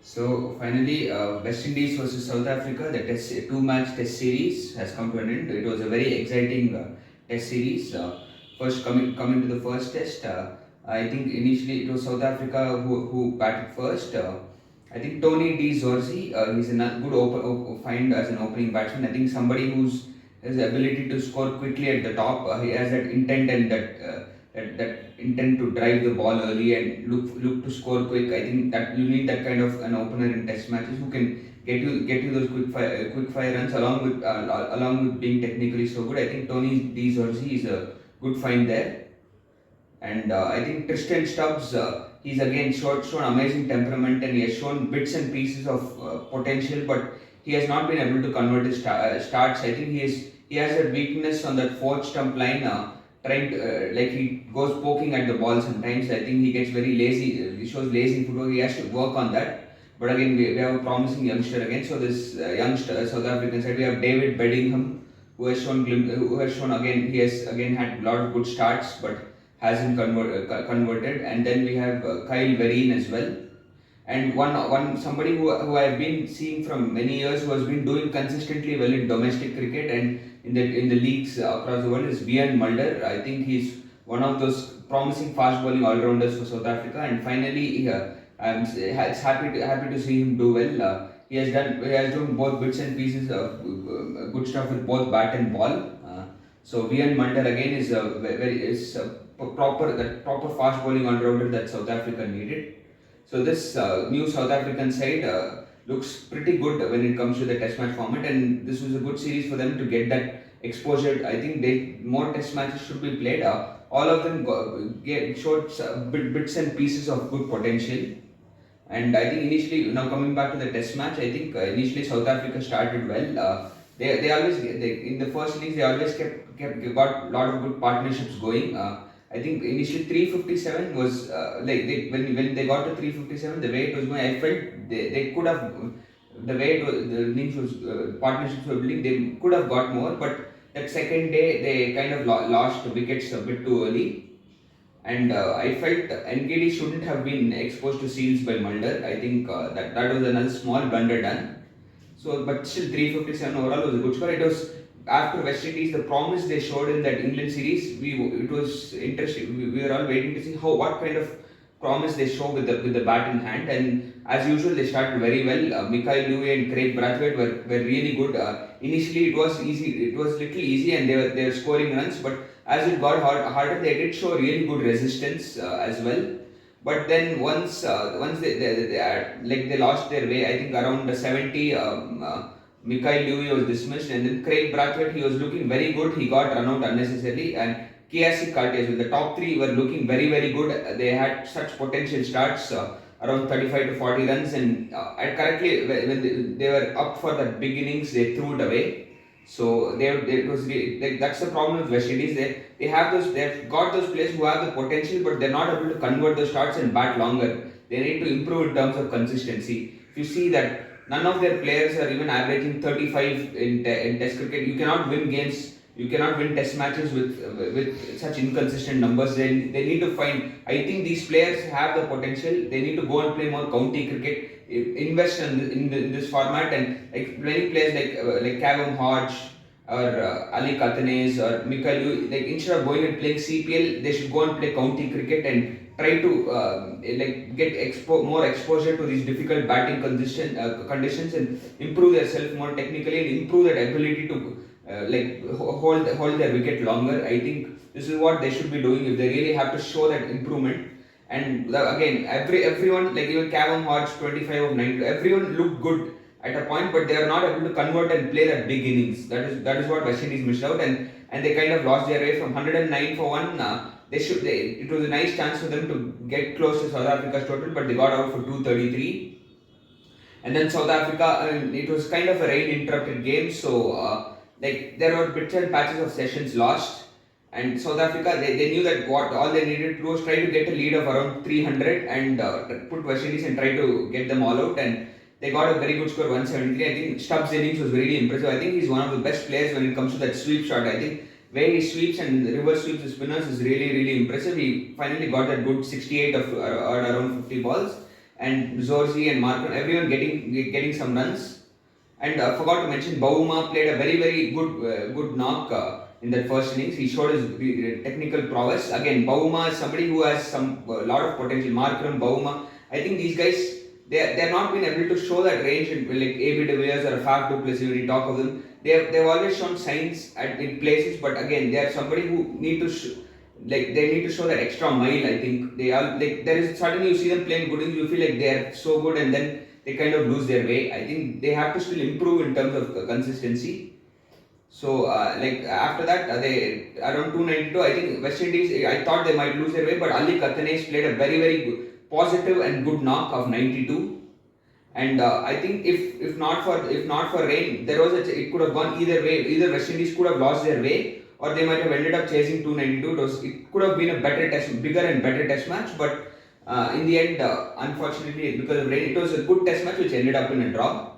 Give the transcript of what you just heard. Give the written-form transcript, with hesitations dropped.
So finally, West Indies versus South Africa, the two-match test series has come to an end. It was a very exciting test series. First coming to the first test, I think initially it was South Africa who batted first. I think Tony D Zorzi, he's a good find as an opening batsman. I think somebody who's has the ability to score quickly at the top. He has that intent and that intent to drive the ball early and look to score quick. I think that you need that kind of an opener in test matches who can get you those quick fire runs along with being technically so good. I think Tony D Zorzi is a good find there. And I think Tristan Stubbs, he's again shown amazing temperament and he has shown bits and pieces of potential, but he has not been able to convert his starts. I think he has a weakness on that fourth stump line. Trying to like he goes poking at the ball sometimes. I think he gets very lazy. He shows lazy footwork. He has to work on that. But again, we have a promising youngster again. So this youngster South African side, we have David Bedingham, who has shown again. He has again had a lot of good starts, but hasn't converted. And then we have Kyle Vereen as well. And one somebody who I've been seeing from many years who has been doing consistently well in domestic cricket and in the leagues across the world is Wian Mulder. I think he's one of those promising fast bowling all rounders for South Africa. And finally, I'm happy to see him do well. He has done both bits and pieces of good stuff with both bat and ball. So Wian Mulder again is a proper fast bowling all rounder that South Africa needed. So this new South African side looks pretty good when it comes to the test match format, and this was a good series for them to get that exposure. I think more test matches should be played. All of them showed bits and pieces of good potential. And I think initially, now coming back to the test match, I think initially South Africa started well. In the first innings they always got a lot of good partnerships going. I think initially 357 was when they got to 357, the way it was going, I felt they could have the way it was, the innings was partnerships were building, they could have got more, but that second day they kind of lost wickets a bit too early. And I felt NKD shouldn't have been exposed to seals by Mulder. I think that was another small blunder done. So, but still 357 overall was a good score. It was after West Indies, the promise they showed in that England series. It was interesting. We were all waiting to see what kind of promise they show with the bat in hand. And as usual, they started very well. Mikael Louis and Craig Brathwaite were really good. Initially, it was easy. It was little easy, and they were scoring runs. But as it got harder, they did show really good resistance as well. But then once they lost their way, I think around the 70, Mikael Louis was dismissed, and then Craig Brathwaite, he was looking very good. He got run out unnecessarily, and Kiasi Karti as well. The top three were looking very very good. They had such potential starts. Around 35 to 40 runs, and correctly when they were up for the big innings, they threw it away. So that's the problem with West Indies. They've got those players who have the potential, but they're not able to convert the starts and bat longer. They need to improve in terms of consistency. If you see that none of their players are even averaging 35 in Test cricket, you cannot win games. You cannot win Test matches with such inconsistent numbers. They need to find. I think these players have the potential. They need to go and play more county cricket, invest in this format, and like many players like Kavem Hodge or Ali Katanes or Mikaelu, like instead of going and playing CPL, they should go and play county cricket and try to get more exposure to these difficult batting conditions and improve themselves more technically and improve their ability to hold their wicket longer. I think this is what they should be doing if they really have to show that improvement. And again, everyone, like even Kavem Hodge, 25 of 90, everyone looked good at a point, but they are not able to convert and play that big innings. That is what West Indies missed out, and they kind of lost their way from 109 for one. It was a nice chance for them to get close to South Africa's total, but they got out for 233. And then South Africa, it was kind of a rain interrupted game, so there were bits and patches of sessions lost. And South Africa, they knew that what all they needed to do was try to get a lead of around 300 and put West Indies and try to get them all out. And they got a very good score, 173. I think Stubbs' innings was really impressive. I think he's one of the best players when it comes to that sweep shot. I think where he sweeps and reverse sweeps the spinners is really, really impressive. He finally got that good 68 of around 50 balls. and Zorzi and Markram, everyone getting some runs. And forgot to mention, Bauma played a very good knock in that first innings. He showed his technical prowess. Again, Bauma is somebody who has some lot of potential. Markram, Bauma, I think these guys, they're not been able to show that range in, like AB de Villiers or Faf du Plessis. When you talk of them, they've always shown signs in places, but again, they are somebody who need to they need to show that extra mile. I think they are like, there is suddenly you see them playing good innings, you feel like they are so good, and then they kind of lose their way. I think they have to still improve in terms of consistency. So like after that, they around 292. I think West Indies. I thought they might lose their way, but Ali Kathanes played a very good, positive and good knock of 92. And I think if not for rain, it could have gone either way. Either West Indies could have lost their way, or they might have ended up chasing 292. It could have been a bigger and better test match. But in the end, unfortunately, because of rain, it was a good test match which ended up in a draw.